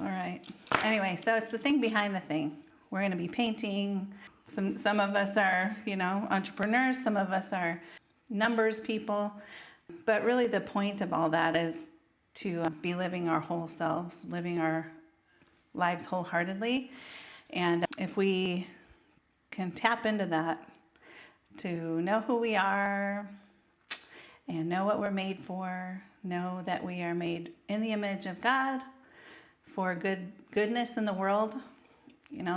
All right. Anyway, so it's the thing behind the thing. We're going to be painting. Some of us are, entrepreneurs. Some of us are numbers people. But really the point of all that is to be living our whole selves, living our lives wholeheartedly. And if we can tap into that, to know who we are and know what we're made for, know that we are made in the image of God for goodness in the world.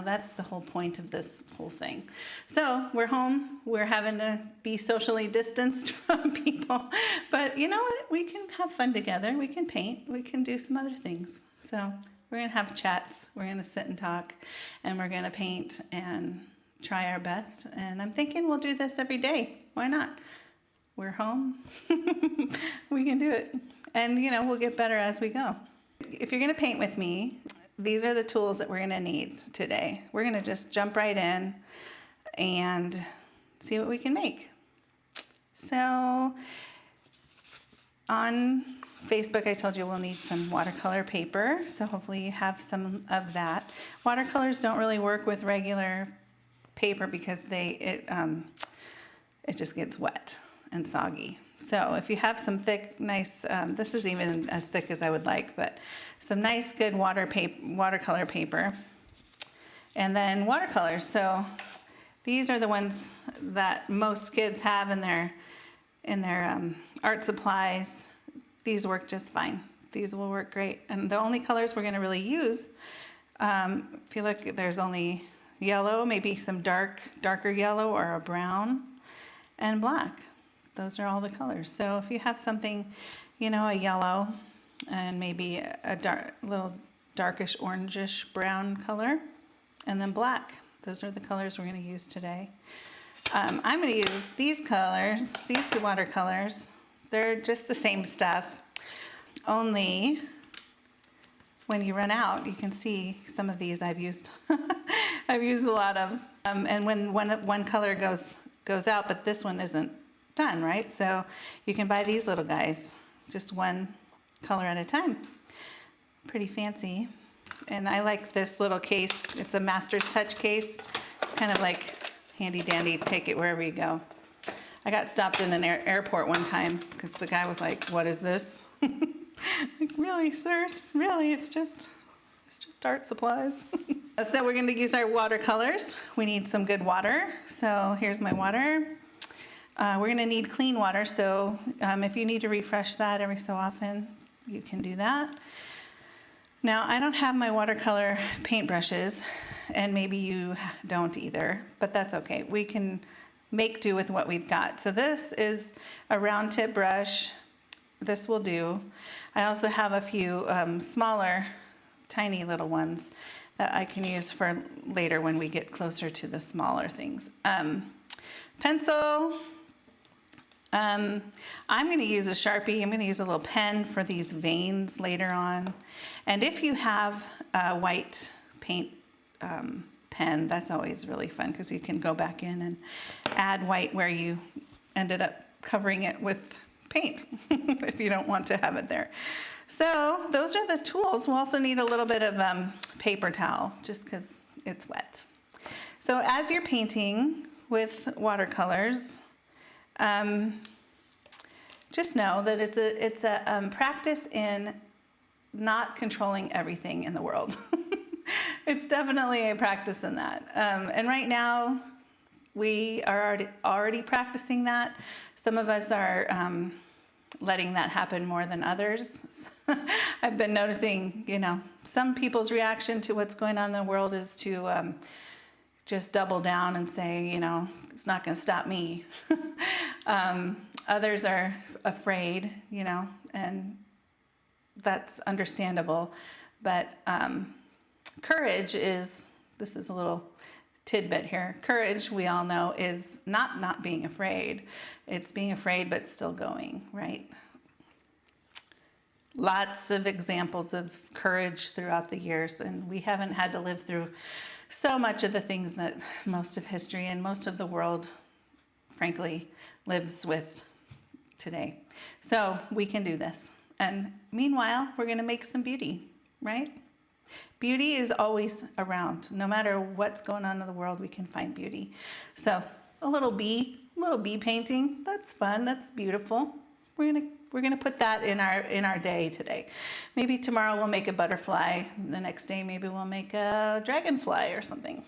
That's the whole point of this whole thing. So we're home. We're having to be socially distanced from people. But you know what? We can have fun together. We can paint. We can do some other things. So we're going to have chats. We're going to sit and talk. And we're going to paint and try our best. And I'm thinking we'll do this every day. Why not? We're home. We can do it. And, we'll get better as we go. If you're going to paint with me, these are the tools that we're going to need today. We're going to just jump right in and see what we can make. So on Facebook, I told you we'll need some watercolor paper. So hopefully you have some of that. Watercolors don't really work with regular paper because it just gets wet and soggy. So if you have some thick, nice, this is even as thick as I would like, but some nice, good watercolor paper. And then watercolors. So these are the ones that most kids have in their art supplies. These work just fine. These will work great. And the only colors we're going to really use, if you look, there's only yellow, maybe some darker yellow or a brown, and black. Those are all the colors. So if you have something, a yellow and maybe a little darkish orangish brown color, and then black. Those are the colors we're going to use today. I'm going to use these colors, these watercolors. They're just the same stuff, only when you run out, you can see some of these I've used. I've used a lot of, and when one color goes out, but this one isn't done, right? So you can buy these little guys, just one color at a time. Pretty fancy. And I like this little case. It's a Master's Touch case. It's kind of like handy dandy, take it wherever you go. I got stopped in an airport one time because the guy was like, "What is this?" Like, really, sirs? Really? It's just art supplies. So we're going to use our watercolors. We need some good water. So here's my water. We're going to need clean water, so if you need to refresh that every so often, you can do that. Now, I don't have my watercolor paintbrushes, and maybe you don't either, but that's okay. We can make do with what we've got. So this is a round tip brush. This will do. I also have a few smaller, tiny little ones that I can use for later when we get closer to the smaller things. Pencil. I'm going to use a Sharpie. I'm going to use a little pen for these veins later on. And if you have a white paint pen, that's always really fun because you can go back in and add white where you ended up covering it with paint if you don't want to have it there. So those are the tools. We'll also need a little bit of paper towel just because it's wet. So as you're painting with watercolors, just know that it's a practice in not controlling everything in the world. It's definitely a practice in that. And right now, we are already practicing that. Some of us are letting that happen more than others. I've been noticing, some people's reaction to what's going on in the world is to just double down and say, it's not going to stop me. Others are afraid, and that's understandable. But courage this is a little tidbit here. Courage, we all know, is not being afraid. It's being afraid but still going, right? Lots of examples of courage throughout the years, and we haven't had to live through so much of the things that most of history and most of the world, frankly, lives with today. So we can do this. And meanwhile, we're going to make some beauty, right? Beauty is always around. No matter what's going on in the world, we can find beauty. So a little bee painting, that's fun, that's beautiful. We're gonna put that in our day today. Maybe tomorrow we'll make a butterfly. The next day maybe we'll make a dragonfly or something.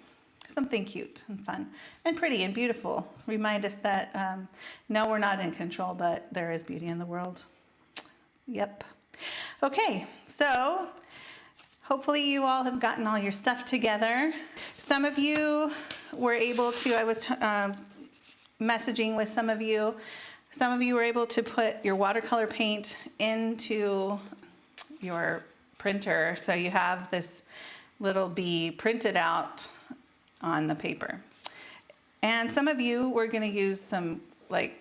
Something cute and fun and pretty and beautiful. Remind us that no, we're not in control, but there is beauty in the world. Yep. Okay, so hopefully you all have gotten all your stuff together. Some of you were able to, I was messaging with some of you. Some of you were able to put your watercolor paint into your printer, so you have this little bee printed out on the paper. And some of you were going to use some like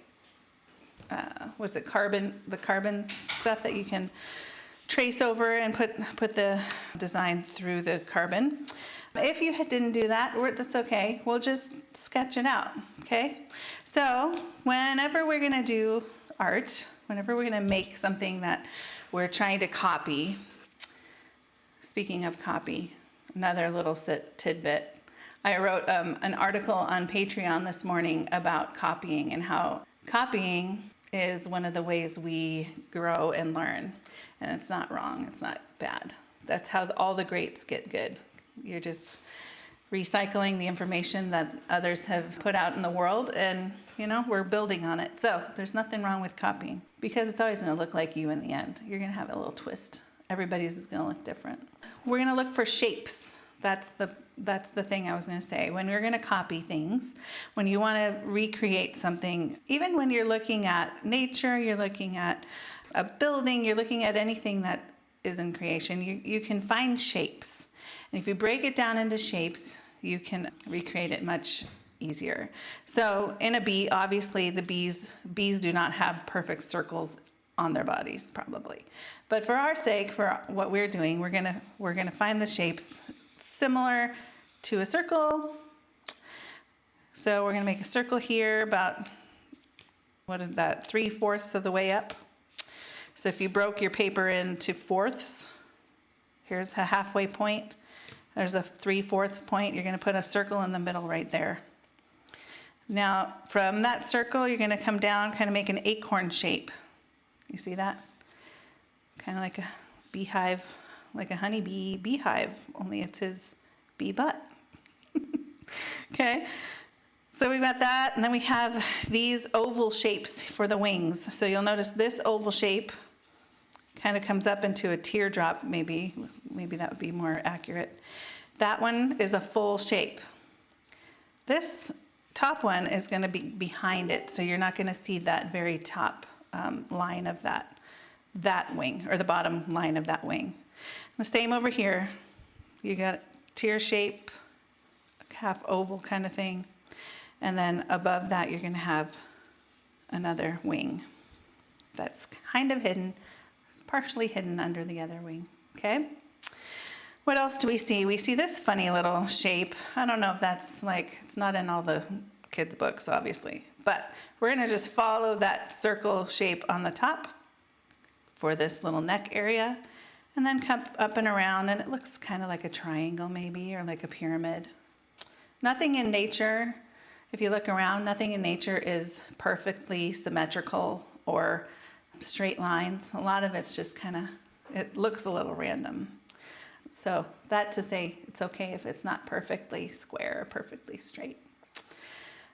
the carbon stuff that you can trace over and put the design through the carbon. If you didn't do that, that's okay. We'll just sketch it out, okay? So whenever we're gonna do art, whenever we're gonna make something that we're trying to copy, speaking of copy, another little tidbit. I wrote an article on Patreon this morning about copying and how copying is one of the ways we grow and learn. And it's not wrong, it's not bad. That's how all the greats get good. You're just recycling the information that others have put out in the world, and we're building on it. So there's nothing wrong with copying, because it's always going to look like you in the end. You're going to have a little twist. Everybody's is going to look different. We're going to look for shapes. That's the thing I was going to say. When we're going to copy things, when you want to recreate something, even when you're looking at nature, you're looking at a building, you're looking at anything that is in creation, you can find shapes. And if you break it down into shapes, you can recreate it much easier. So in a bee, obviously the bees do not have perfect circles on their bodies, probably. But for our sake, for what we're doing, we're gonna find the shapes similar to a circle. So we're gonna make a circle here about, what is that, 3/4 of the way up. So if you broke your paper into fourths, here's the halfway point. There's a 3/4 point. You're going to put a circle in the middle right there. Now, from that circle, you're going to come down, kind of make an acorn shape. You see that? Kind of like a beehive, like a honeybee beehive, only it's his bee butt. Okay? So we've got that, and then we have these oval shapes for the wings. So you'll notice this oval shape kind of comes up into a teardrop, maybe that would be more accurate. That one is a full shape. This top one is going to be behind it, so you're not going to see that very top line of that wing, or the bottom line of that wing. The same over here. You got tear shape, half oval kind of thing. And then above that, you're going to have another wing that's kind of hidden, partially hidden under the other wing, okay? What else do we see? We see this funny little shape. I don't know if that's it's not in all the kids' books, obviously, but we're going to just follow that circle shape on the top for this little neck area, and then come up and around, and it looks kind of like a triangle maybe, or like a pyramid. Nothing in nature, if you look around, nothing in nature is perfectly symmetrical or straight lines. A lot of it's just it looks a little random. So that to say, it's okay if it's not perfectly square or perfectly straight.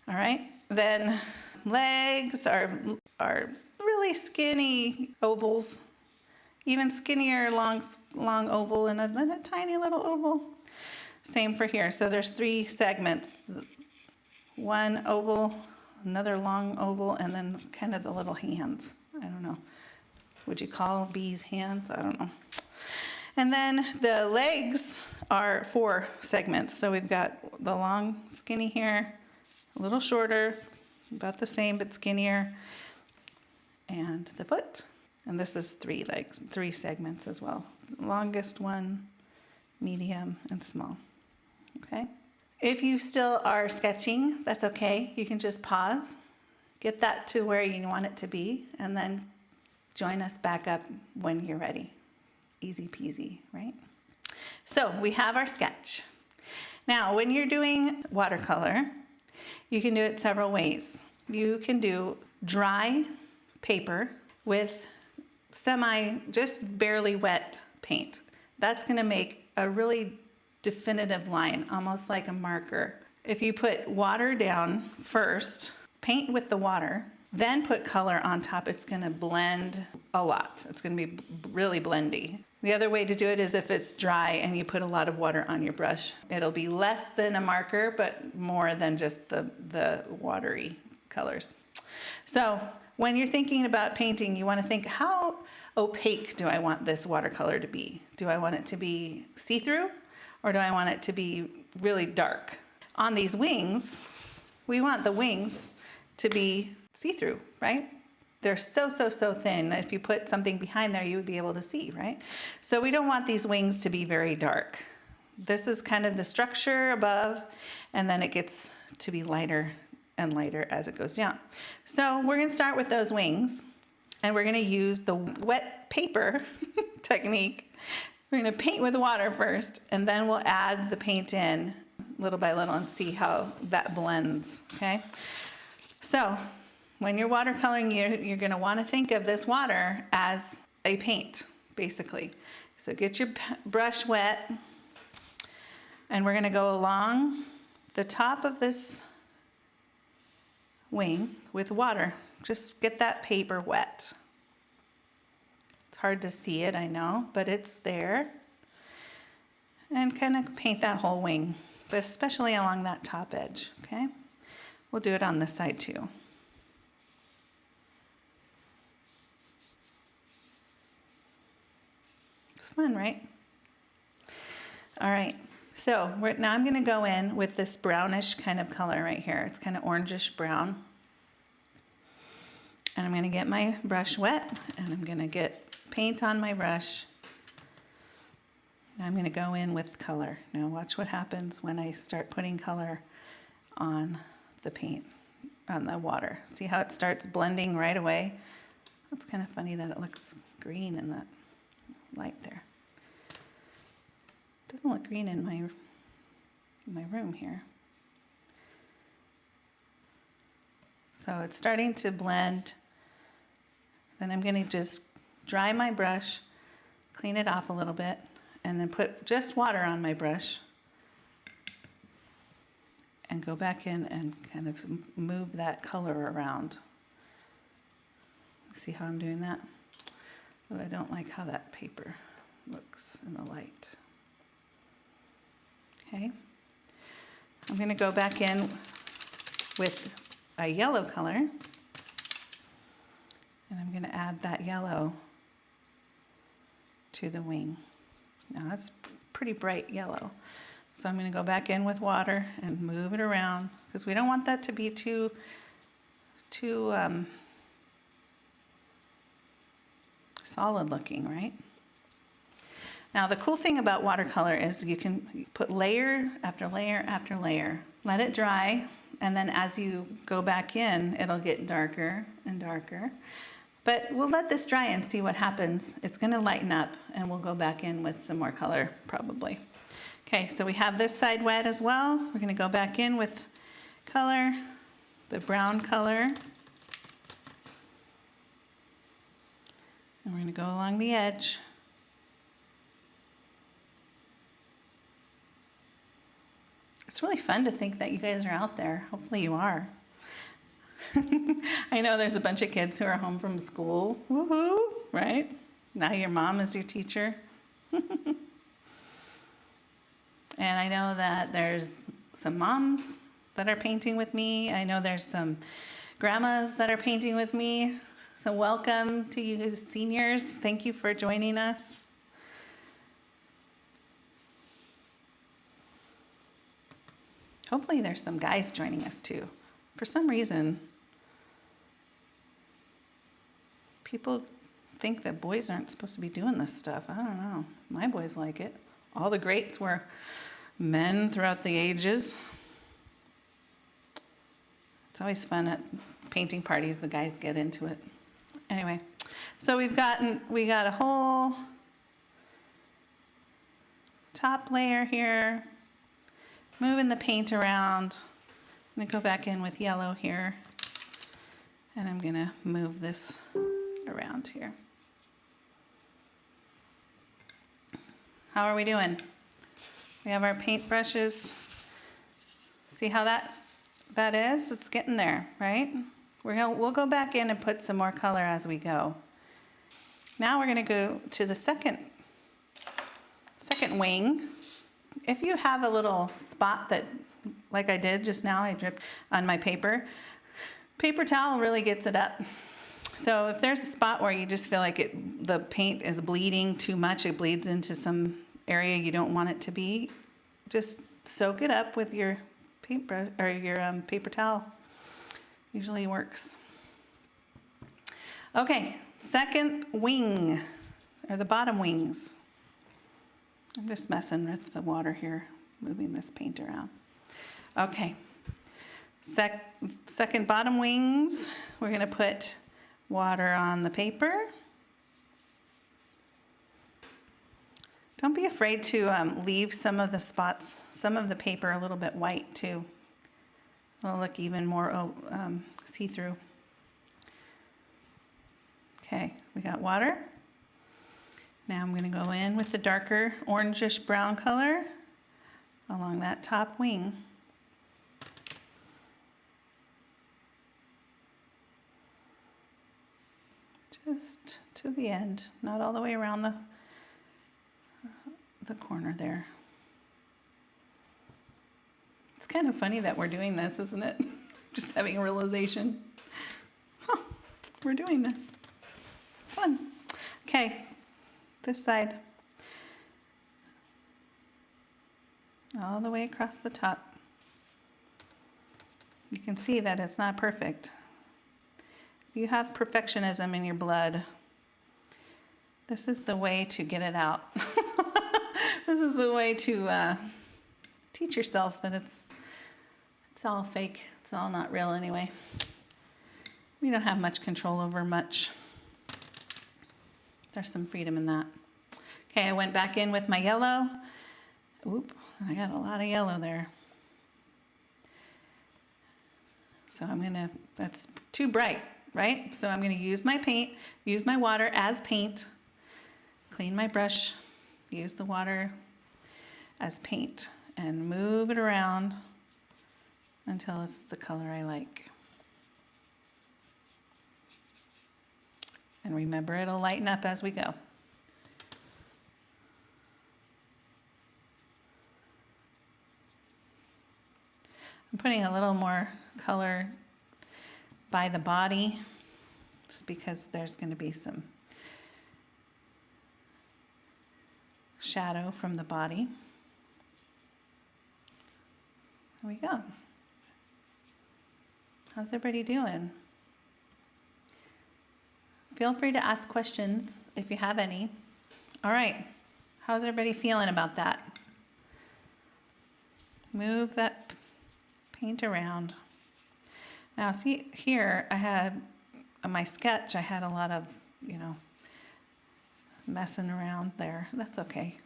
All right, then legs are really skinny ovals, even skinnier long oval and a tiny little oval. Same for here. So there's 3 segments. One oval, another long oval, and then kind of the little hands. I don't know. Would you call bees hands? I don't know. And then the legs are 4 segments. So we've got the long, skinny here, a little shorter, about the same but skinnier, and the foot. And this is 3 legs, 3 segments as well. Longest one, medium, and small. Okay? If you still are sketching, that's okay. You can just pause, get that to where you want it to be, and then join us back up when you're ready. Easy peasy, right? So we have our sketch. Now, when you're doing watercolor, you can do it several ways. You can do dry paper with just barely wet paint. That's gonna make a really definitive line, almost like a marker. If you put water down first, paint with the water, then put color on top, it's gonna blend a lot. It's gonna be really blendy. The other way to do it is if it's dry and you put a lot of water on your brush. It'll be less than a marker, but more than just the watery colors. So when you're thinking about painting, you wanna think, how opaque do I want this watercolor to be? Do I want it to be see-through, or do I want it to be really dark? On these wings, we want the wings to be see-through, right? They're so thin that if you put something behind there, you would be able to see, right? So we don't want these wings to be very dark. This is kind of the structure above, and then it gets to be lighter and lighter as it goes down. So we're gonna start with those wings, and we're gonna use the wet paper technique. We're gonna paint with water first, and then we'll add the paint in little by little and see how that blends, okay? So when you're watercoloring, you're gonna wanna think of this water as a paint, basically. So get your brush wet, and we're gonna go along the top of this wing with water. Just get that paper wet. It's hard to see it, I know, but it's there. And kind of paint that whole wing, but especially along that top edge, okay? We'll do it on this side too. It's fun, right? All right, so now I'm gonna go in with this brownish kind of color right here. It's kind of orangish brown. And I'm gonna get my brush wet, and I'm gonna get paint on my brush. Now I'm gonna go in with color. Now watch what happens when I start putting color on the paint, on the water. See how it starts blending right away? It's kind of funny that it looks green in that light there. It doesn't look green in my room here. So it's starting to blend. Then I'm gonna just dry my brush, clean it off a little bit, and then put just water on my brush and go back in and kind of move that color around. See how I'm doing that? Oh, I don't like how that paper looks in the light. Okay. I'm gonna go back in with a yellow color, and I'm gonna add that yellow to the wing. Now that's pretty bright yellow. So I'm gonna go back in with water and move it around, because we don't want that to be too solid looking, right? Now the cool thing about watercolor is you can put layer after layer after layer. Let it dry, and then as you go back in, it'll get darker and darker. But we'll let this dry and see what happens. It's gonna lighten up, and we'll go back in with some more color, probably. Okay, so we have this side wet as well. We're gonna go back in with color, the brown color. And we're gonna go along the edge. It's really fun to think that you guys are out there. Hopefully you are. I know there's a bunch of kids who are home from school. Woohoo, right? Now your mom is your teacher. And I know that there's some moms that are painting with me. I know there's some grandmas that are painting with me. So welcome to you seniors. Thank you for joining us. Hopefully there's some guys joining us too. For some reason, people think that boys aren't supposed to be doing this stuff. I don't know. My boys like it. All the greats were men throughout the ages. It's always fun at painting parties, the guys get into it. Anyway, so we got a whole top layer here, moving the paint around. I'm gonna go back in with yellow here, and I'm gonna move this around here. How are we doing? We have our paint brushes. See how that is? It's getting there, right? We'll go back in and put some more color as we go. Now we're gonna go to the second wing. If you have a little spot that, like I did just now, I dripped on my paper towel really gets it up. So if there's a spot where you just feel like the paint is bleeding too much, it bleeds into some area you don't want it to be, just soak it up with your paintbrush or your paper towel. Usually works. Okay, second wing, or the bottom wings. I'm just messing with the water here, moving this paint around. Okay, second bottom wings, we're gonna put water on the paper. Don't be afraid to leave some of the spots, some of the paper a little bit white too. It'll look even more see-through. Okay, we got water. Now I'm going to go in with the darker orangish brown color along that top wing. Just to the end, not all the way around the corner there. It's kind of funny that we're doing this, isn't it? Just having a realization. Huh, we're doing this. Fun. Okay, this side. All the way across the top. You can see that it's not perfect. You have perfectionism in your blood. This is the way to get it out. This is the way to teach yourself that it's all fake. It's all not real anyway. We don't have much control over much. There's some freedom in that. Okay, I went back in with my yellow. Oop, I got a lot of yellow there. So that's too bright, right? So I'm gonna use my paint, use my water as paint, clean my brush, use the water as paint, and move it around until it's the color I like. And remember, it'll lighten up as we go. I'm putting a little more color by the body, just because there's going to be some shadow from the body. There we go. How's everybody doing? Feel free to ask questions if you have any. All right, how's everybody feeling about that? Move that paint around. Now see here, I had, on my sketch, I had a lot of, messing around there. That's okay.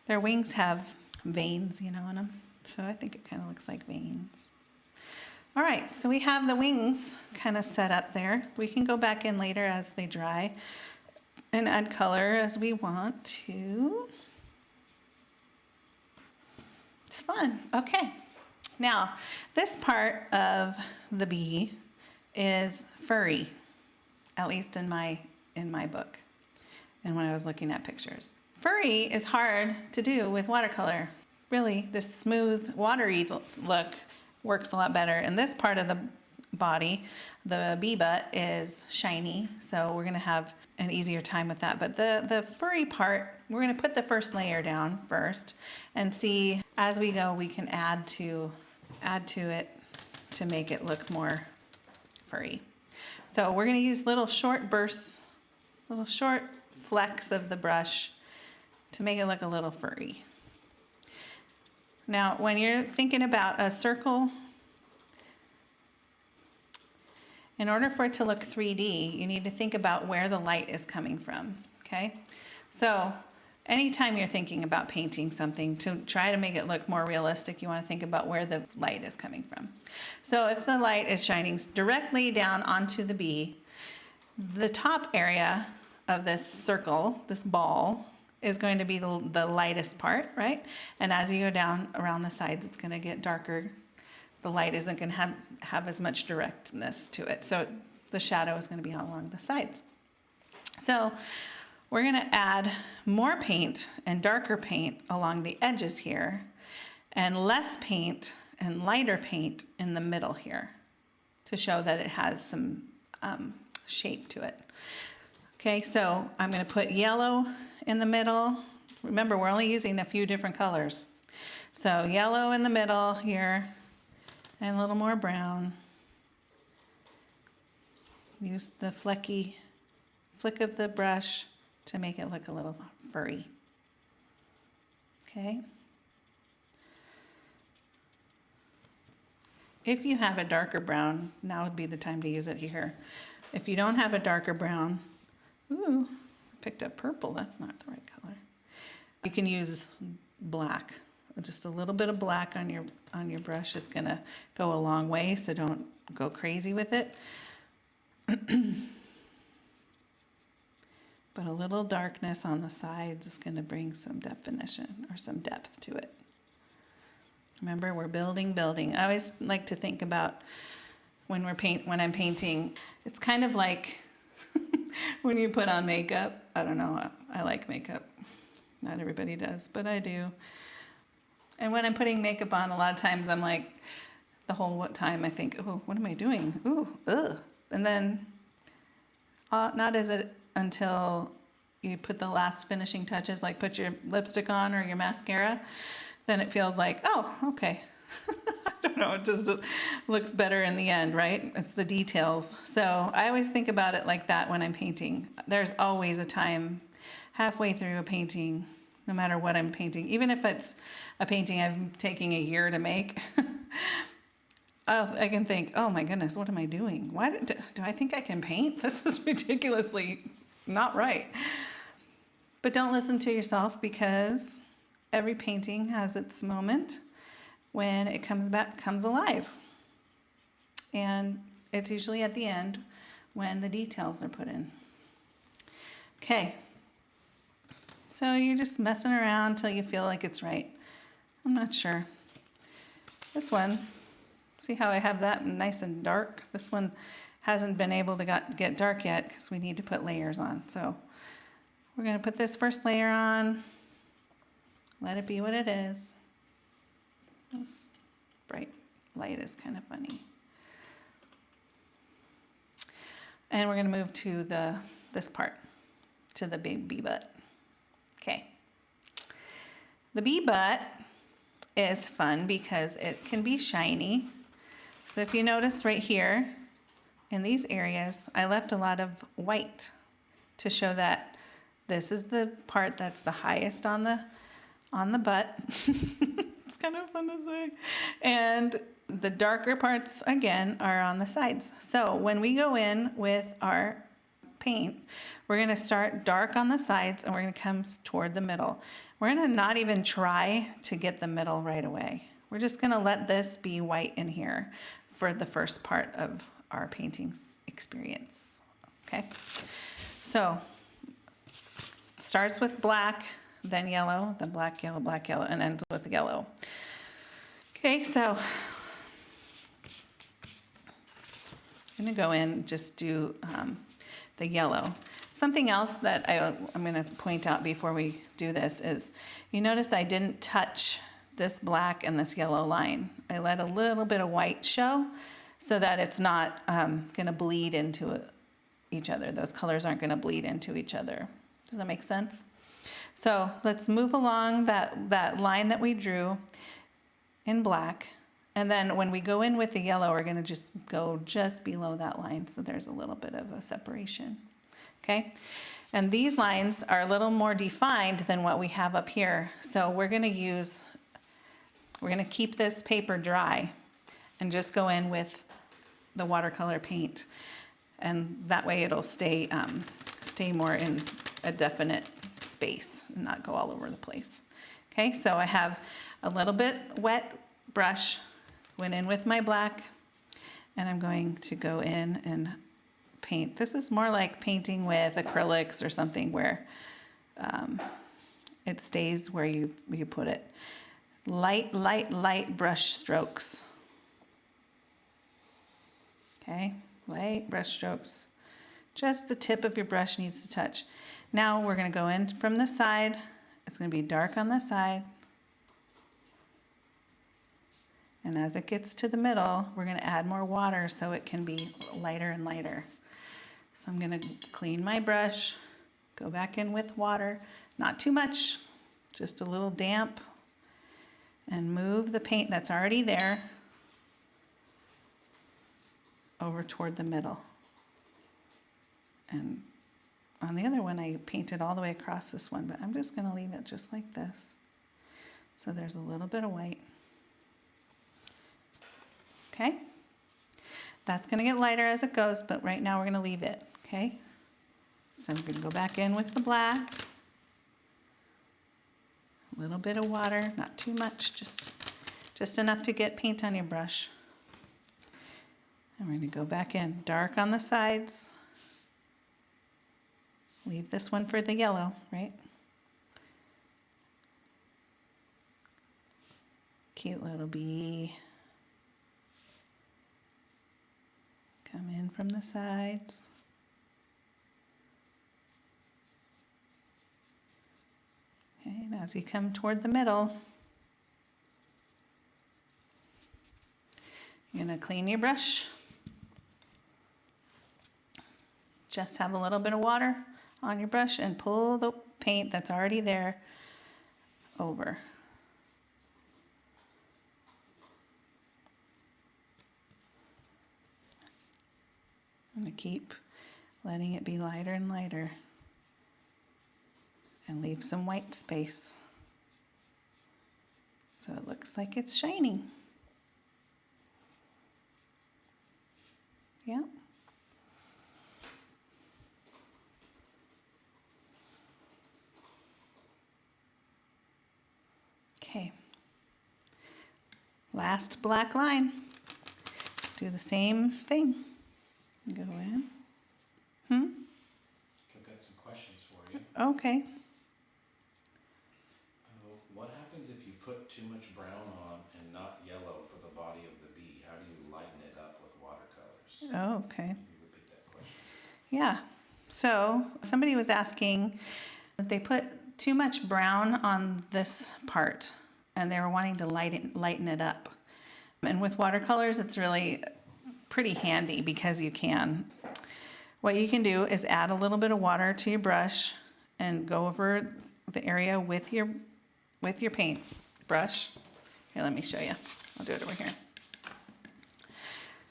Their wings have veins, in them. So I think it kind of looks like veins. All right, so we have the wings kind of set up there. We can go back in later as they dry and add color as we want to. It's fun. Okay. Now, this part of the bee is furry, at least in my book and when I was looking at pictures. Furry is hard to do with watercolor. Really, this smooth, watery look works a lot better. And this part of the body, the bee butt, is shiny, so we're gonna have an easier time with that. But the furry part, we're gonna put the first layer down first and see as we go we can add to it to make it look more furry. So we're gonna use little short bursts, little short flecks of the brush to make it look a little furry. Now, when you're thinking about a circle, in order for it to look 3D, you need to think about where the light is coming from, okay? So anytime you're thinking about painting something, to try to make it look more realistic, you want to think about where the light is coming from. So if the light is shining directly down onto the bee, the top area of this circle, this ball, is going to be the lightest part, right? And as you go down around the sides, it's going to get darker. The light isn't going to have as much directness to it. So the shadow is going to be along the sides. So we're going to add more paint and darker paint along the edges here, and less paint and lighter paint in the middle here to show that it has some shape to it. Okay, so I'm going to put yellow in the middle. Remember, we're only using a few different colors. So yellow in the middle here, and a little more brown. Use the flick of the brush to make it look a little furry. Okay. If you have a darker brown, now would be the time to use it here. If you don't have a darker brown, ooh, I picked up purple, that's not the right color. You can use black. Just a little bit of black on your brush is gonna go a long way, so don't go crazy with it. But a little darkness on the sides is gonna bring some definition or some depth to it. Remember, we're building. I always like to think about when I'm painting, it's kind of like when you put on makeup. I don't know, I like makeup. Not everybody does, but I do. And when I'm putting makeup on, a lot of times I'm like, the whole time I think, oh, what am I doing? Ooh, ugh. And then not is it until you put the last finishing touches, like put your lipstick on or your mascara, then it feels like, oh, okay. I don't know, it just looks better in the end, right? It's the details. So I always think about it like that when I'm painting. There's always a time halfway through a painting, no matter what I'm painting, even if it's a painting I'm taking a year to make, I can think, oh my goodness, what am I doing? Why do I think I can paint? This is ridiculously not right. But don't listen to yourself, because every painting has its moment when it comes alive. And it's usually at the end when the details are put in. Okay. So you're just messing around till you feel like it's right. I'm not sure. This one, see how I have that nice and dark? This one hasn't been able to get dark yet because we need to put layers on. So we're going to put this first layer on. Let it be what it is. This bright light is kind of funny. And we're going to move to this part, to the big bee butt. Okay. The bee butt is fun because it can be shiny. So if you notice right here in these areas, I left a lot of white to show that this is the part that's the highest on the butt. It's kind of fun to say. And the darker parts, again, are on the sides. So when we go in with our paint, we're going to start dark on the sides and we're going to come toward the middle. We're going to not even try to get the middle right away. We're just going to let this be white in here for the first part of our painting experience. Okay? So it starts with black, then yellow, then black, yellow, and ends with yellow. Okay, so I'm going to go in and just do the yellow. Something else that I'm going to point out before we do this is, you notice I didn't touch this black and this yellow line. I let a little bit of white show so that it's not going to bleed into each other. Those colors aren't going to bleed into each other. Does that make sense? So let's move along that line that we drew in black. And then when we go in with the yellow, we're going to just go just below that line, so there's a little bit of a separation. Okay? And these lines are a little more defined than what we have up here. So we're going to keep this paper dry and just go in with the watercolor paint. And that way it'll stay more a definite space and not go all over the place. Okay, so I have a little bit wet brush, went in with my black, and I'm going to go in and paint. This is more like painting with acrylics or something where it stays where you put it. Light, light, light brush strokes. Okay, light brush strokes. Just the tip of your brush needs to touch. Now we're going to go in from the side. It's going to be dark on the side. And as it gets to the middle, we're going to add more water so it can be lighter and lighter. So I'm going to clean my brush, go back in with water, not too much, just a little damp, and move the paint that's already there over toward the middle. And on the other one, I painted all the way across this one, but I'm just going to leave it just like this. So there's a little bit of white. Okay? That's going to get lighter as it goes, but right now we're going to leave it. Okay? So we're going to go back in with the black. A little bit of water, not too much, just enough to get paint on your brush. And we're going to go back in, dark on the sides. Leave this one for the yellow, right? Cute little bee. Come in from the sides. Okay, and as you come toward the middle, you're going to clean your brush. Just have a little bit of water on your brush and pull the paint that's already there over. I'm going to keep letting it be lighter and lighter and leave some white space so it looks like it's shining. Yeah. Okay. Last black line. Do the same thing. Go in. I've got some questions for you. Okay. What happens if you put too much brown on and not yellow for the body of the bee? How do you lighten it up with watercolors? Oh, okay. Can you repeat that question? Yeah. So somebody was asking that they put too much brown on this part and they were wanting to lighten it up. And with watercolors, it's really pretty handy because you can. What you can do is add a little bit of water to your brush and go over the area with your paint brush. Here, let me show you. I'll do it over here.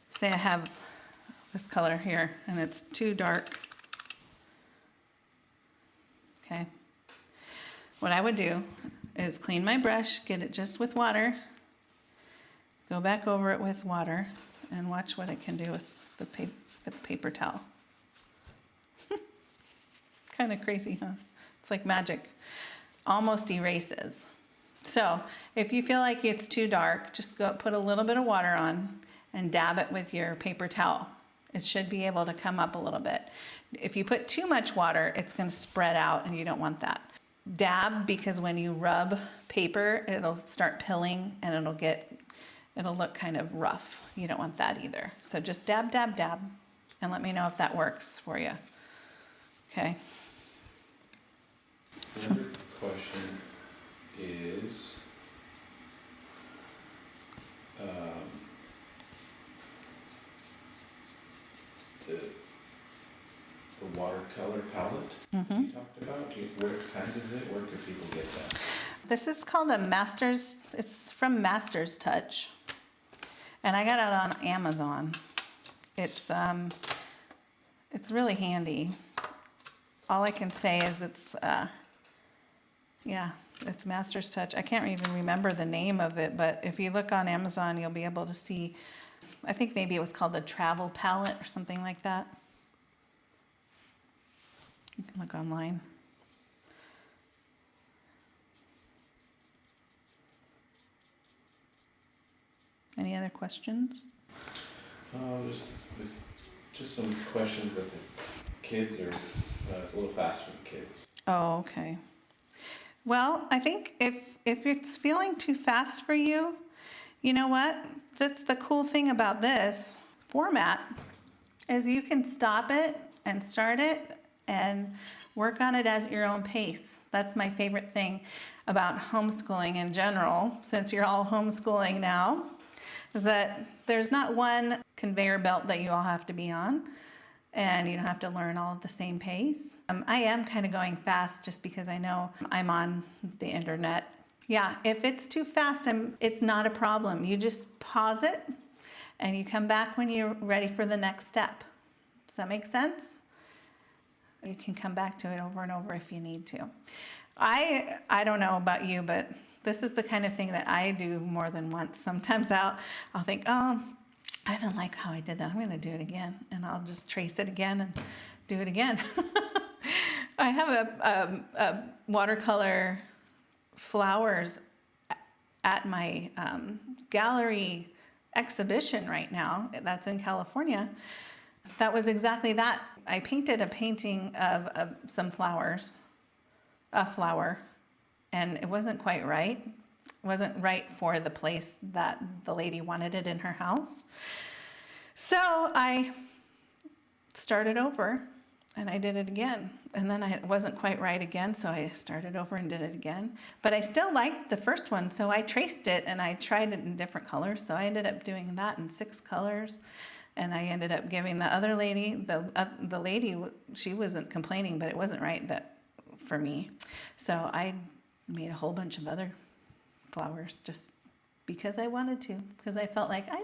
Say I have this color here and it's too dark. Okay. What I would do is clean my brush, get it just with water, go back over it with water, and watch what it can do with the paper towel. Kind of crazy, huh? It's like magic. Almost erases. So if you feel like it's too dark, just go put a little bit of water on and dab it with your paper towel. It should be able to come up a little bit. If you put too much water, it's going to spread out and you don't want that. Dab, because when you rub paper, it'll start pilling and it'll look kind of rough. You don't want that either. So just dab, dab, dab, and let me know if that works for you. Okay. Another question is, the watercolor palette you talked about. What kind does it? Where can people get that? This is called a Masters. It's from Masters Touch, and I got it on Amazon. It's really handy. All I can say is it's Masters Touch. I can't even remember the name of it, but if you look on Amazon, you'll be able to see. I think maybe it was called the Travel Palette or something like that. You can look online. Any other questions? There's just some questions that the kids are, it's a little fast for the kids. Oh, okay. Well, I think if it's feeling too fast for you, you know what? That's the cool thing about this format is you can stop it and start it and work on it at your own pace. That's my favorite thing about homeschooling in general, since you're all homeschooling now, is that there's not one conveyor belt that you all have to be on, and you don't have to learn all at the same pace. I am kind of going fast just because I know I'm on the internet. Yeah, if it's too fast, it's not a problem. You just pause it and you come back when you're ready for the next step. Does that make sense? You can come back to it over and over if you need to. I don't know about you, but this is the kind of thing that I do more than once. Sometimes I'll think, oh, I don't like how I did that. I'm going to do it again. And I'll just trace it again and do it again. I have a watercolor flowers at my gallery exhibition right now. That's in California. That was exactly that. I painted a painting of some flowers, a flower, and it wasn't quite right. It wasn't right for the place that the lady wanted it in her house. So I started over and I did it again. And then it wasn't quite right again, so I started over and did it again. But I still liked the first one, so I traced it and I tried it in different colors. So I ended up doing that in 6 colors. And I ended up giving the other lady, the lady, she wasn't complaining, but it wasn't right for me. So I made a whole bunch of other flowers just because I wanted to, because I felt like I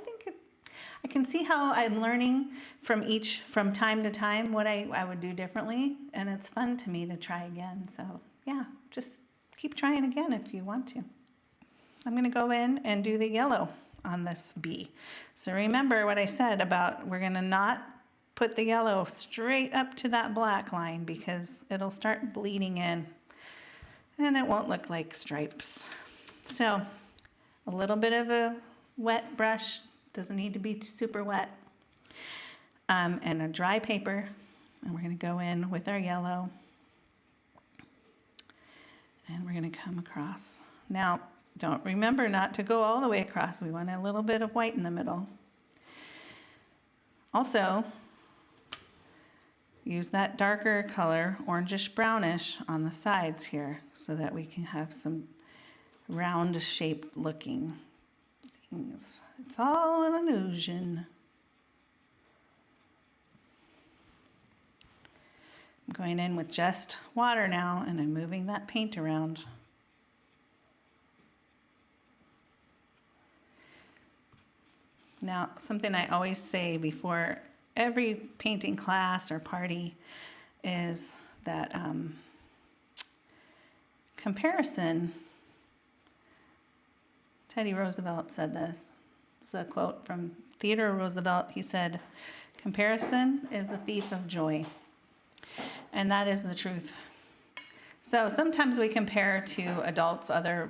can see how I'm learning from time to time what I would do differently, and it's fun to me to try again. So yeah, just keep trying again if you want to. I'm going to go in and do the yellow on this bee. So remember what I said about we're going to not put the yellow straight up to that black line because it'll start bleeding in and it won't look like stripes. So a little bit of a wet brush, doesn't need to be super wet, and a dry paper, and we're going to go in with our yellow and we're going to come across. Now remember not to go all the way across. We want a little bit of white in the middle. Also, use that darker color, orangish brownish, on the sides here so that we can have some round shaped looking things. It's all an illusion. I'm going in with just water now and I'm moving that paint around. Now, something I always say before every painting class or party is that comparison, Teddy Roosevelt said this. It's a quote from Theodore Roosevelt. He said, "Comparison is the thief of joy." And that is the truth. So sometimes we compare to adults, other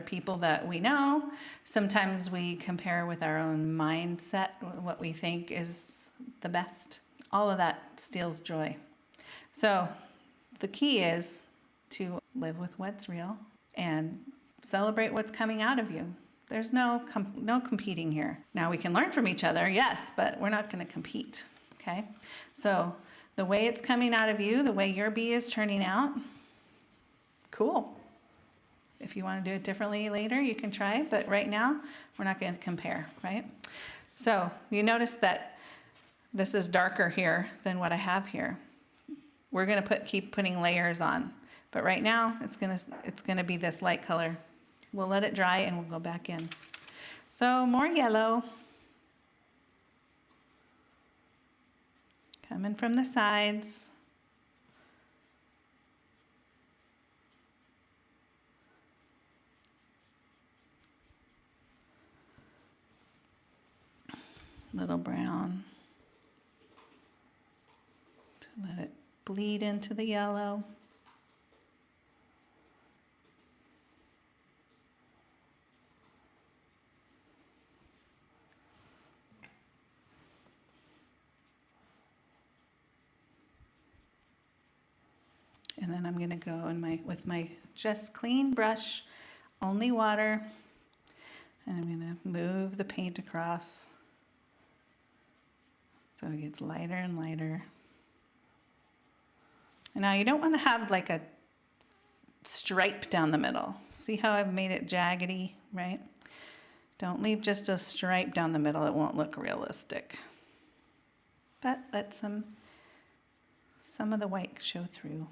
people that we know. Sometimes we compare with our own mindset, what we think is the best. All of that steals joy. So the key is to live with what's real and celebrate what's coming out of you. There's no competing here. Now we can learn from each other, yes, but we're not going to compete, okay? So the way it's coming out of you, the way your bee is turning out, cool. If you want to do it differently later, you can try, but right now, we're not going to compare, right? So you notice that this is darker here than what I have here. We're going to keep putting layers on, but right now, it's going to be this light color. We'll let it dry and we'll go back in. So more yellow. Coming from the sides. Little brown to let it bleed into the yellow. And then I'm gonna go in with my just clean brush, only water, and I'm gonna move the paint across so it gets lighter and lighter. And now you don't want to have like a stripe down the middle. See how I've made it jaggedy, right? Don't leave just a stripe down the middle. It won't look realistic. But let some of the white show through.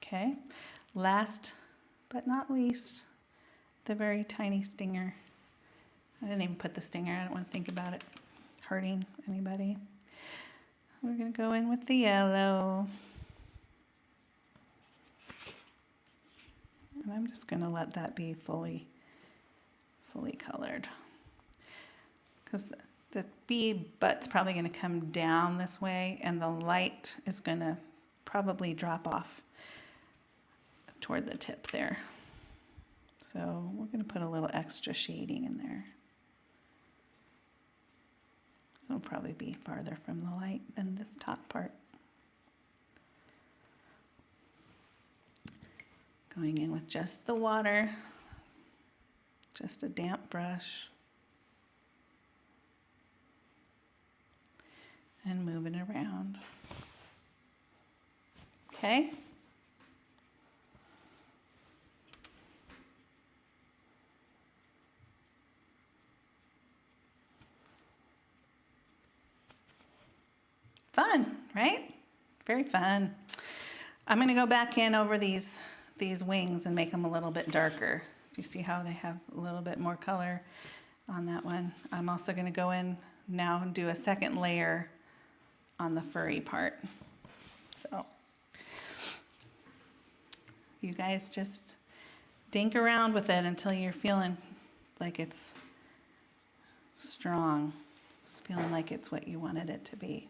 Okay, last but not least, the very tiny stinger. I didn't even put the stinger. I don't want to think about it hurting anybody. We're going to go in with the yellow. And I'm just going to let that be fully colored. Because the bee butt's probably going to come down this way, and the light is going to probably drop off toward the tip there. So we're going to put a little extra shading in there. It'll probably be farther from the light than this top part. Going in with just the water, just a damp brush, and moving around. Okay? Fun, right? Very fun. I'm going to go back in over these wings and make them a little bit darker. You see how they have a little bit more color on that one. I'm also going to go in now and do a second layer on the furry part. So you guys just dink around with it until you're feeling like it's strong. It's feeling like it's what you wanted it to be.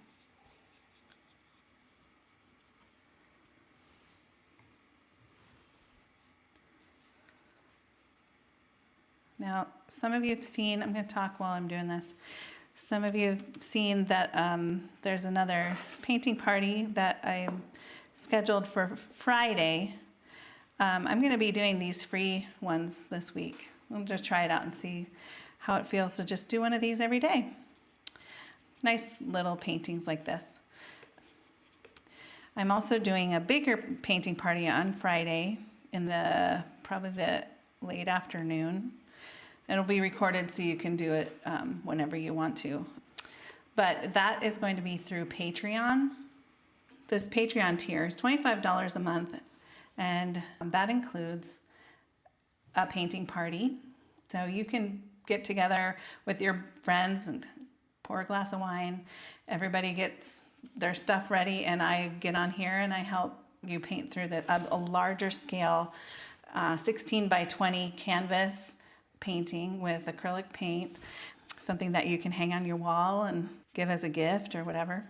Now, some of you have seen, I'm going to talk while I'm doing this. Some of you have seen that there's another painting party that I'm scheduled for Friday. I'm going to be doing these free ones this week. I'm going to try it out and see how it feels to just do one of these every day. Nice little paintings like this. I'm also doing a bigger painting party on Friday in probably the late afternoon. It'll be recorded so you can do it whenever you want to. But that is going to be through Patreon. This Patreon tier is $25 a month, and that includes a painting party. So you can get together with your friends and pour a glass of wine. Everybody gets their stuff ready, and I get on here and I help you paint through a larger scale 16 by 20 canvas painting with acrylic paint, something that you can hang on your wall and give as a gift or whatever.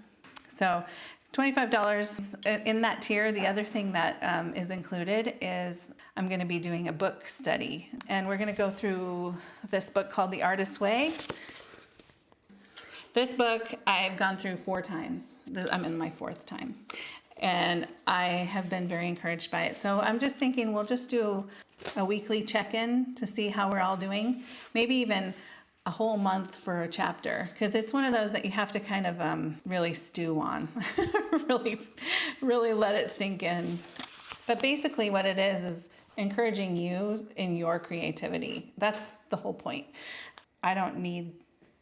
So $25 in that tier. The other thing that is included is I'm going to be doing a book study, and we're going to go through this book called The Artist's Way. This book I've gone through 4 times. I'm in my 4th time, and I have been very encouraged by it. So I'm just thinking we'll just do a weekly check-in to see how we're all doing, maybe even a whole month for a chapter, because it's one of those that you have to kind of really stew on, really let it sink in. But basically what it is encouraging you in your creativity. That's the whole point. I don't need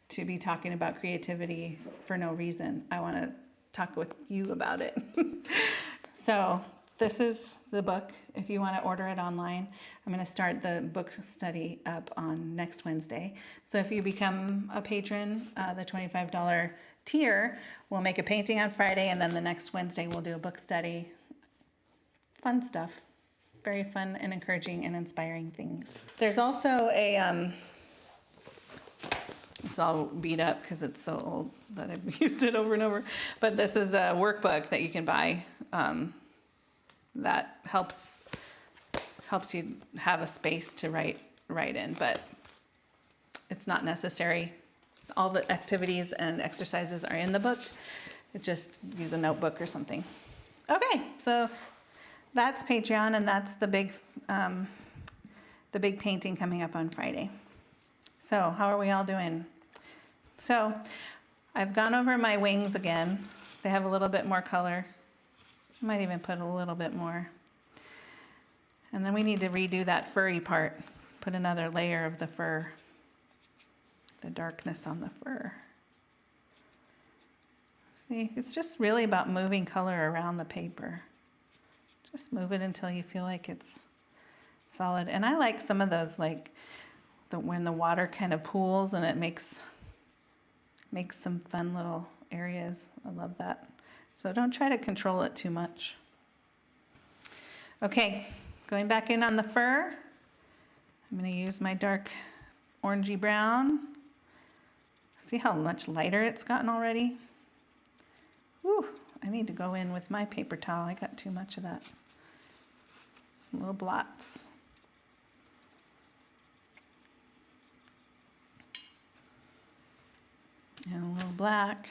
to be talking about creativity for no reason. I want to talk with you about it. So this is the book. If you want to order it online, I'm going to start the book study up on next Wednesday. So if you become a patron, the $25 tier, we'll make a painting on Friday, and then the next Wednesday we'll do a book study. Fun stuff. Very fun and encouraging and inspiring things. There's also a, it's all beat up because it's so old that I've used it over and over, but this is a workbook that you can buy that helps you have a space to write in, but it's not necessary. all the activities and exercises are in the book. Just use a notebook or something. Okay, so that's Patreon, and that's the big painting coming up on Friday. So how are we all doing? So I've gone over my wings again. They have a little bit more color. I might even put a little bit more. And then we need to redo that furry part. Put another layer of the fur, the darkness on the fur. See, it's just really about moving color around the paper. Just move it until you feel like it's solid. And I like some of those, like when the water kind of pools and it makes some fun little areas. I love that. So don't try to control it too much. Okay, going back in on the fur, I'm going to use my dark orangey brown. See how much lighter it's gotten already? Whew, I need to go in with my paper towel. I got too much of that. Little blots. And a little black.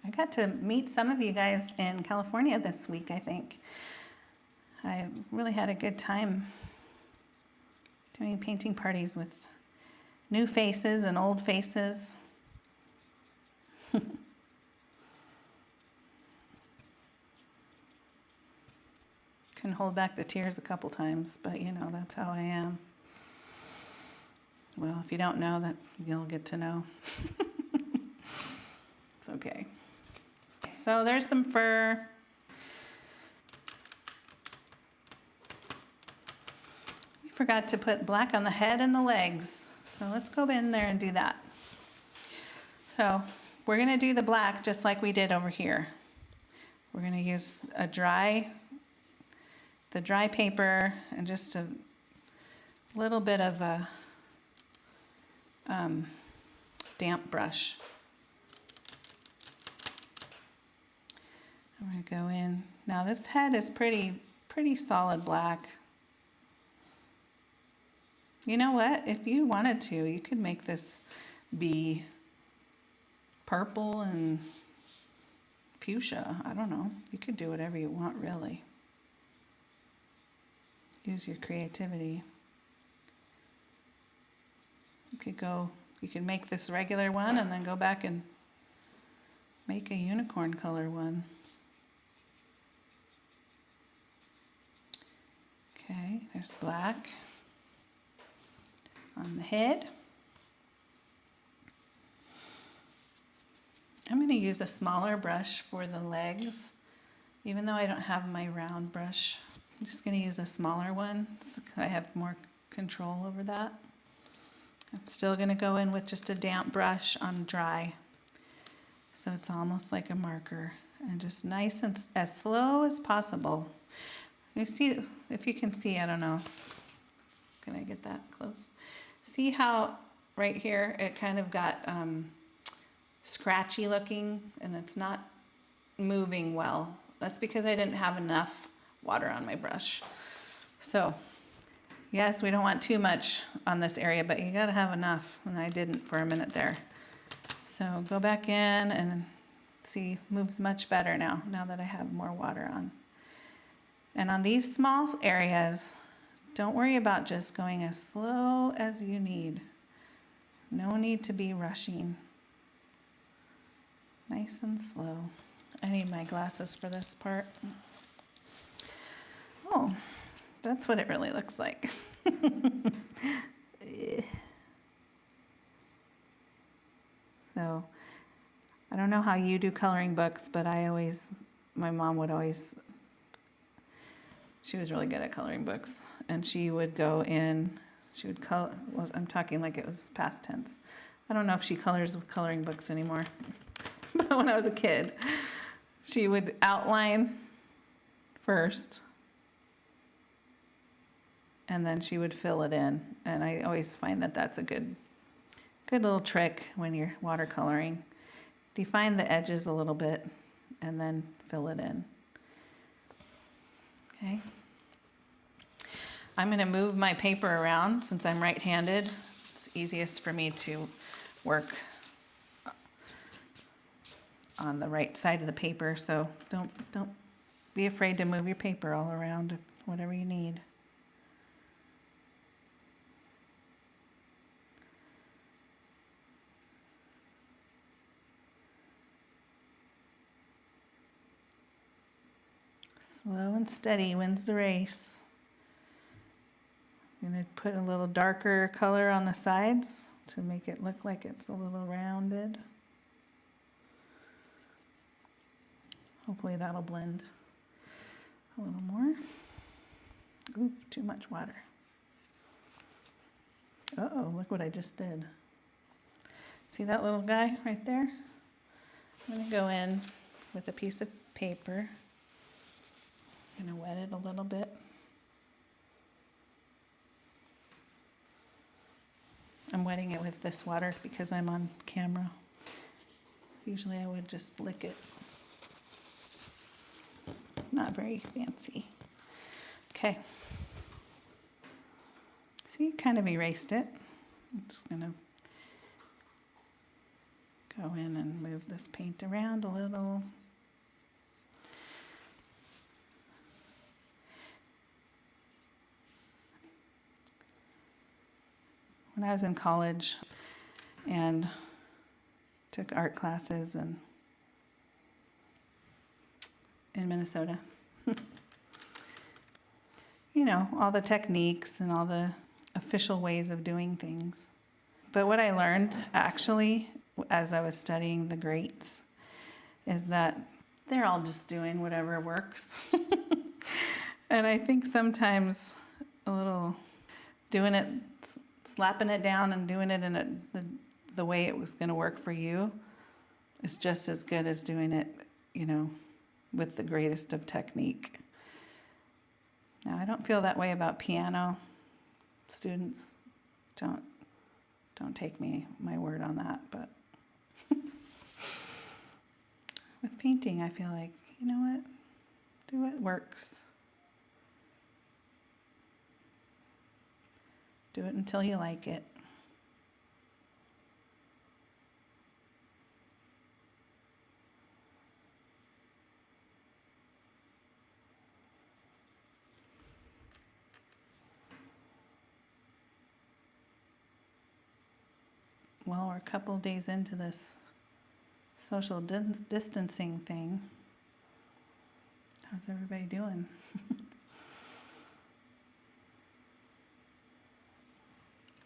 I got to meet some of you guys in California this week, I think. I really had a good time doing painting parties with new faces and old faces. Couldn't hold back the tears a couple times, but you know, that's how I am. Well, if you don't know that, you'll get to know. It's okay. So there's some fur. We forgot to put black on the head and the legs. So let's go in there and do that. So we're going to do the black just like we did over here. We're going to use the dry paper and just a little bit of a damp brush. I'm going to go in. Now this head is pretty solid black. You know what? If you wanted to, you could make this be purple and fuchsia. I don't know. You could do whatever you want, really. Use your creativity. You could make this regular one and then go back and make a unicorn color one. Okay, there's black on the head. I'm going to use a smaller brush for the legs, even though I don't have my round brush. I'm just going to use a smaller one so I have more control over that. I'm still going to go in with just a damp brush on dry, so it's almost like a marker, and just nice and as slow as possible. You see, if you can see, I don't know. Can I get that close? See how right here it kind of got scratchy looking and it's not moving well. That's because I didn't have enough water on my brush. So yes, we don't want too much on this area, but you gotta have enough, and I didn't for a minute there. So go back in and see, moves much better now that I have more water on. And on these small areas, don't worry about just going as slow as you need. No need to be rushing. Nice and slow. I need my glasses for this part. Oh, that's what it really looks like. So, I don't know how you do coloring books, but my mom would always, she was really good at coloring books, and she would go in, she would color, well, I'm talking like it was past tense. I don't know if she colors with coloring books anymore, but when I was a kid, she would outline first, and then she would fill it in. And I always find that that's a good little trick when you're watercoloring. Define the edges a little bit and then fill it in. Okay. I'm going to move my paper around since I'm right-handed. It's easiest for me to work on the right side of the paper, so don't be afraid to move your paper all around, whatever you need. Slow and steady wins the race. I'm going to put a little darker color on the sides to make it look like it's a little rounded. Hopefully that'll blend a little more. Ooh, too much water. Uh-oh, look what I just did. See that little guy right there? I'm going to go in with a piece of paper. I'm going to wet it a little bit. I'm wetting it with this water because I'm on camera. Usually I would just lick it. Not very fancy. Okay. See, kind of erased it. I'm just going to go in and move this paint around a little. When I was in college and took art classes in Minnesota, you know, all the techniques and all the official ways of doing things. But what I learned actually as I was studying the greats is that they're all just doing whatever works. And I think sometimes a little doing it, slapping it down and doing it in the way it was going to work for you is just as good as doing it, you know, with the greatest of technique. Now, I don't feel that way about piano. Students, don't take my word on that, but with painting, I feel like, you know what? Do what works. Do it until you like it. Well, we're a couple of days into this social distancing thing. How's everybody doing?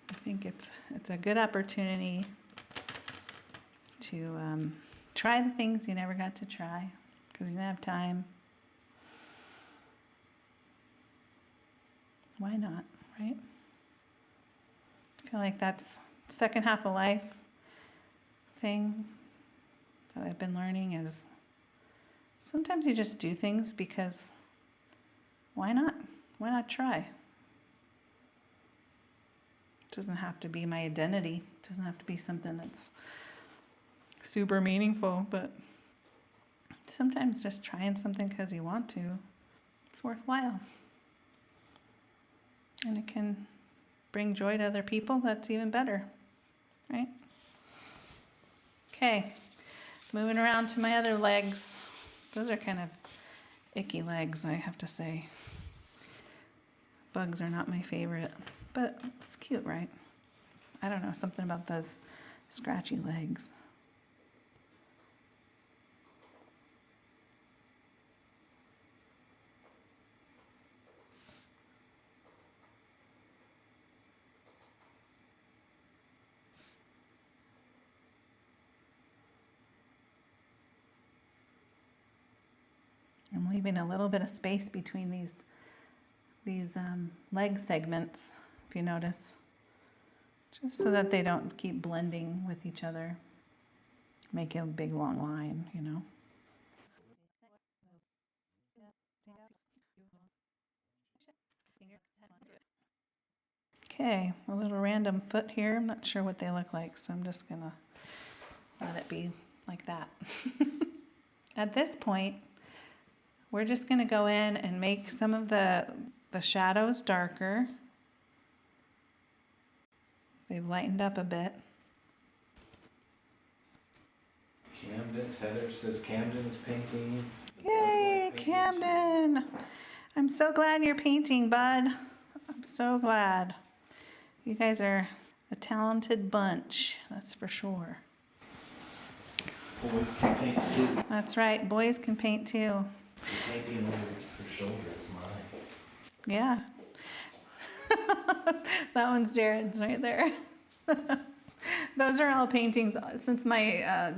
I think it's a good opportunity to try the things you never got to try because you didn't have time. Why not, right? I feel like that's second half of life thing that I've been learning is sometimes you just do things because why not? Why not try? It doesn't have to be my identity. It doesn't have to be something that's super meaningful, but sometimes just trying something because you want to, it's worthwhile. And it can bring joy to other people, that's even better, right? Okay, moving around to my other legs. Those are kind of icky legs, I have to say. Bugs are not my favorite, but it's cute, right? I don't know, something about those scratchy legs. I'm leaving a little bit of space between these leg segments, if you notice, just so that they don't keep blending with each other, make a big long line, you know. Okay, a little random foot here. I'm not sure what they look like, so I'm just gonna let it be like that. At this point, we're just gonna go in and make some of the shadows darker. They've lightened up a bit. Heather says Camden's painting. Yay, Camden! I'm so glad you're painting, bud. I'm so glad. You guys are a talented bunch, that's for sure. Boys can paint too. That's right, boys can paint too. The painting over her shoulder is mine. Yeah. That one's Jared's right there. Those are all paintings, since my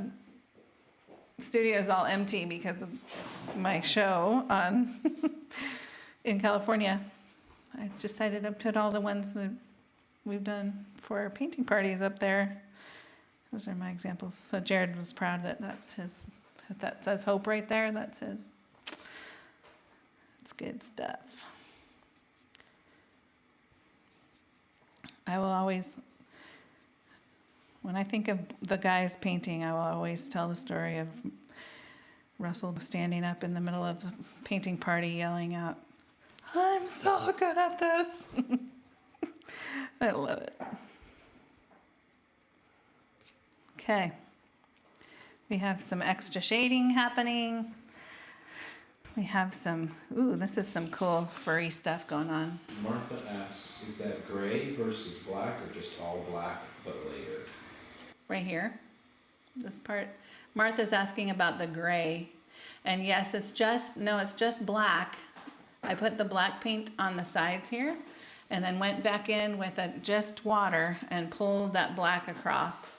studio is all empty because of my show on in California. I decided to put all the ones that we've done for painting parties up there. Those are my examples. So Jared was proud that that's his, that says Hope right there, that's his. It's good stuff. I will always, when I think of the guys painting, I will always tell the story of Russell standing up in the middle of the painting party yelling out, "I'm so good at this." I love it. Okay. We have some extra shading happening. We have some, ooh, this is some cool furry stuff going on. Martha asks, is that gray versus black or just all black but layered? Right here, this part. Martha's asking about the gray. And yes, it's just black. I put the black paint on the sides here and then went back in with just water and pulled that black across.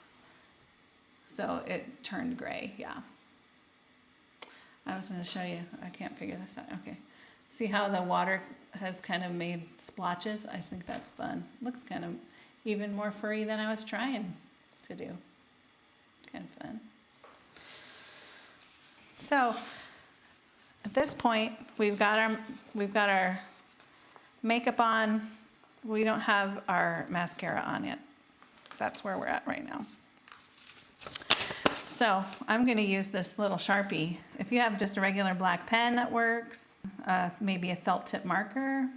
So it turned gray, yeah. I was going to show you. I can't figure this out. Okay. See how the water has kind of made splotches? I think that's fun. Looks kind of even more furry than I was trying to do. Kind of fun. So at this point, we've got our makeup on. We don't have our mascara on yet. That's where we're at right now. So I'm going to use this little Sharpie. If you have just a regular black pen, that works. Maybe a felt tip marker.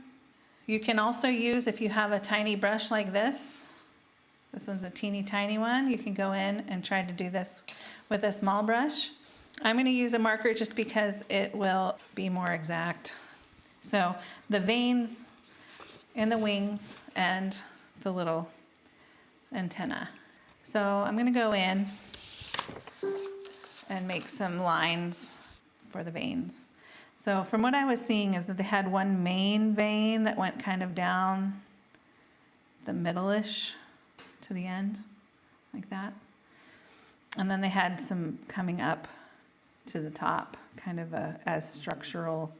You can also use, if you have a tiny brush like this one's a teeny tiny one, you can go in and try to do this with a small brush. I'm going to use a marker just because it will be more exact. So the veins and the wings and the little antenna. So I'm going to go in and make some lines for the veins. So from what I was seeing is that they had one main vein that went kind of down the middle-ish to the end, like that. And then they had some coming up to the top, kind of as structural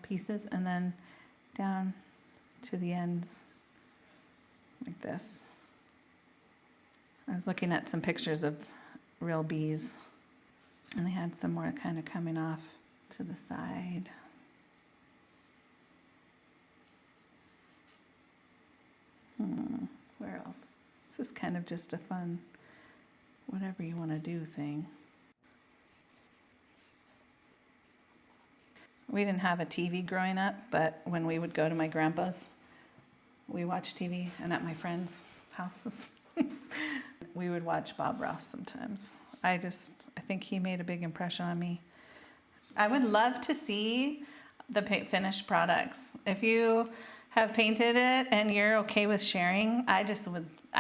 pieces, and then down to the ends, like this. I was looking at some pictures of real bees, and they had some more kind of coming off to the side. Where else? This is kind of just a fun, whatever you want to do thing. We didn't have a TV growing up, but when we would go to my grandpa's, we watched TV, and at my friends' houses, we would watch Bob Ross sometimes. I think he made a big impression on me. I would love to see the finished products. If you have painted it and you're okay with sharing, I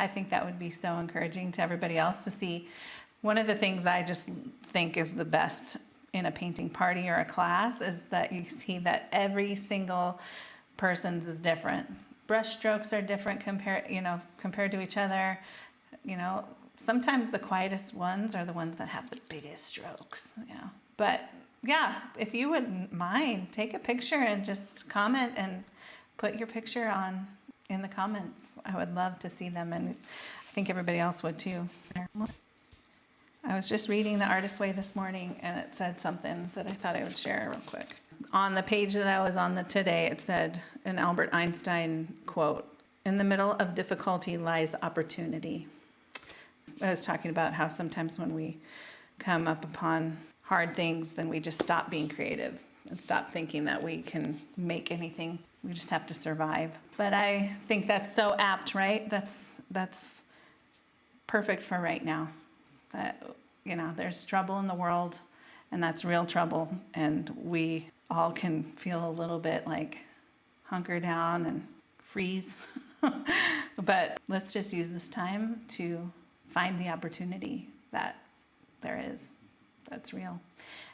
think that would be so encouraging to everybody else to see. One of the things I just think is the best in a painting party or a class is that you see that every single person's is different. Brush strokes are different compared to each other. Sometimes the quietest ones are the ones that have the biggest strokes, But yeah, if you wouldn't mind, take a picture and just comment and put your picture in the comments. I would love to see them, and I think everybody else would too. I was just reading The Artist's Way this morning, and it said something that I thought I would share real quick. on the page that I was on today, it said an Albert Einstein quote, "In the middle of difficulty lies opportunity." I was talking about how sometimes when we come up upon hard things, then we just stop being creative and stop thinking that we can make anything. We just have to survive. But I think that's so apt, right? That's perfect for right now. There's trouble in the world, and that's real trouble, and we all can feel a little bit like hunker down and freeze. But let's just use this time to find the opportunity that there is, that's real,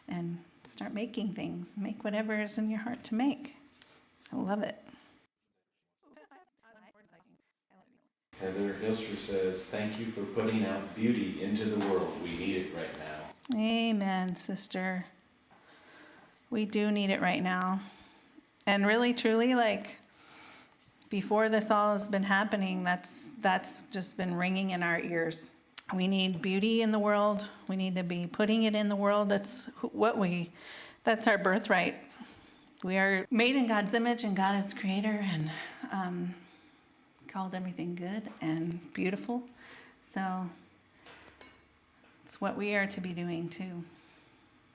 and start making things. Make whatever is in your heart to make. I love it. Heather Hilscher says, thank you for putting out beauty into the world. We need it right now. Amen, sister. We do need it right now. And really, truly, like, before this all has been happening, that's just been ringing in our ears. We need beauty in the world. We need to be putting it in the world. That's our birthright. We are made in God's image, and God is creator, and called everything good and beautiful. So it's what we are to be doing too,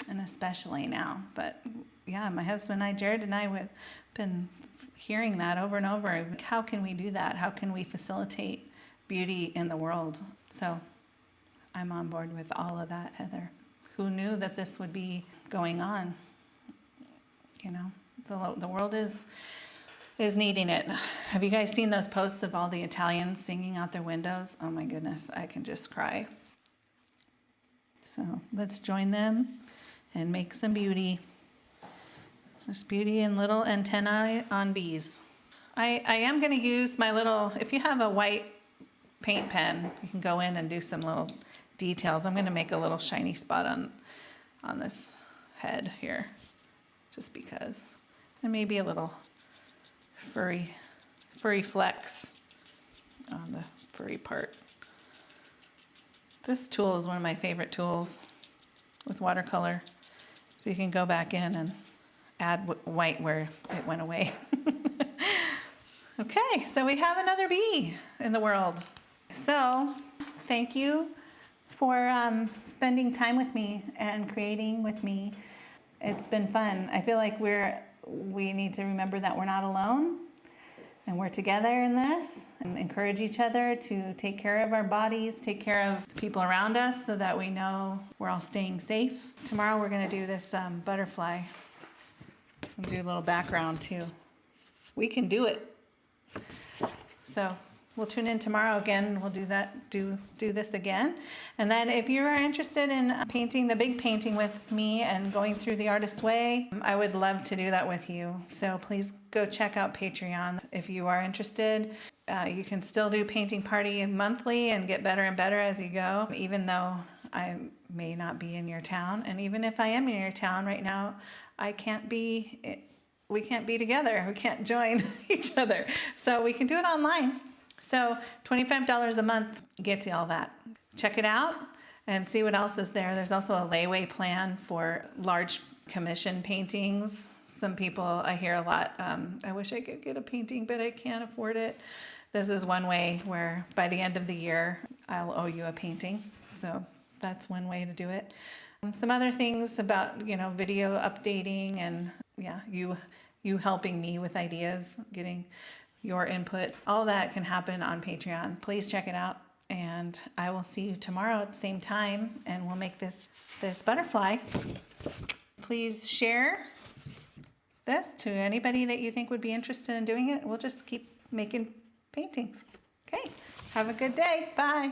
and especially now. But yeah, my husband and I, Jared and I, have been hearing that over and over. How can we do that? How can we facilitate beauty in the world? So I'm on board with all of that, Heather. Who knew that this would be going on? The world is needing it. Have you guys seen those posts of all the Italians singing out their windows? Oh my goodness, I can just cry. So let's join them and make some beauty. There's beauty in little antennae on bees. I am going to use my little, if you have a white paint pen, you can go in and do some little details. I'm going to make a little shiny spot on this head here, just because. And maybe a little furry flecks on the furry part. This tool is one of my favorite tools with watercolor. So you can go back in and add white where it went away. Okay, so we have another bee in the world. So thank you for spending time with me and creating with me. It's been fun. I feel like we need to remember that we're not alone, and we're together in this, and encourage each other to take care of our bodies, take care of the people around us, so that we know we're all staying safe. Tomorrow we're going to do this butterfly. We'll do a little background too. We can do it. So we'll tune in tomorrow again. We'll do that. Do this again. And then if you are interested in painting the big painting with me and going through the Artist's Way, I would love to do that with you. So please go check out Patreon if you are interested. You can still do painting party monthly and get better and better as you go, even though I may not be in your town. And even if I am in your town right now, we can't be together. We can't join each other. So we can do it online. So $25 a month gets you all that. Check it out and see what else is there. There's also a layaway plan for large commission paintings. Some people, I hear a lot, I wish I could get a painting, but I can't afford it. This is one way where by the end of the year, I'll owe you a painting. So that's one way to do it. Some other things about, video updating and you helping me with ideas, getting your input. All that can happen on Patreon. Please check it out. And I will see you tomorrow at the same time, and we'll make this butterfly. Please share this to anybody that you think would be interested in doing it. We'll just keep making paintings. Okay. Have a good day. Bye.